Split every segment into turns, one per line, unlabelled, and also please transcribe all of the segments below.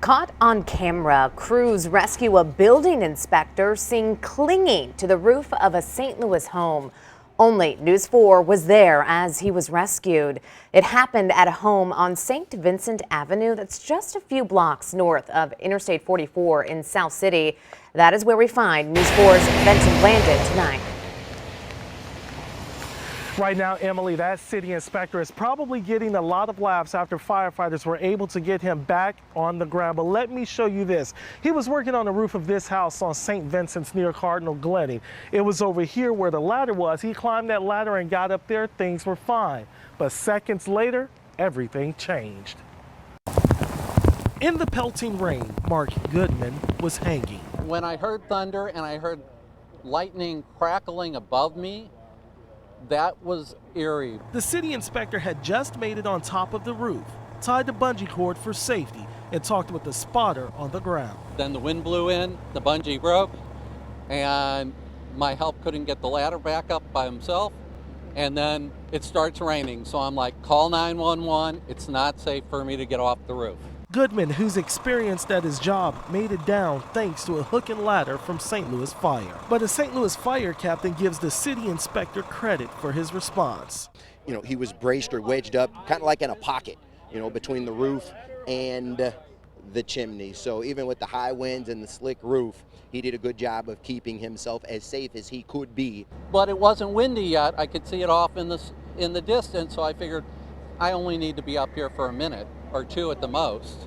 Caught on camera, crews rescue a building inspector seen clinging to the roof of a St. Louis home. Only News 4 was there as he was rescued. It happened at a home on St. Vincent Avenue that's just a few blocks north of Interstate 44 in South City. That is where we find News 4's Benson Blandon tonight.
Right now, Emily, that city inspector is probably getting a lot of laughs after firefighters were able to get him back on the ground. But let me show you this. He was working on the roof of this house on St. Vincent's near Cardinal Glennie. It was over here where the ladder was. He climbed that ladder and got up there. Things were fine. But seconds later, everything changed. In the pelting rain, Mark Goodman was hanging.
When I heard thunder and I heard lightning crackling above me, that was eerie.
The city inspector had just made it on top of the roof, tied the bungee cord for safety, and talked with the spotter on the ground.
Then the wind blew in, the bungee broke, and my help couldn't get the ladder back up by himself. And then it starts raining, so I'm like, call 911. It's not safe for me to get off the roof.
Goodman, who's experienced at his job, made it down thanks to a hook and ladder from St. Louis Fire. But a St. Louis fire captain gives the city inspector credit for his response.
You know, he was braced or wedged up, kind of like in a pocket, you know, between the roof and the chimney. So even with the high winds and the slick roof, he did a good job of keeping himself as safe as he could be.
But it wasn't windy yet. I could see it off in the distance, so I figured I only need to be up here for a minute or two at the most.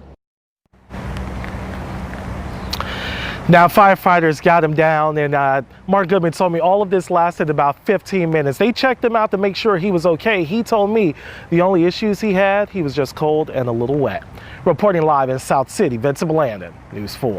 Now firefighters got him down, and Mark Goodman told me all of this lasted about 15 minutes. They checked him out to make sure he was okay. He told me the only issues he had, he was just cold and a little wet. Reporting live in South City, Benson Blandon, News 4.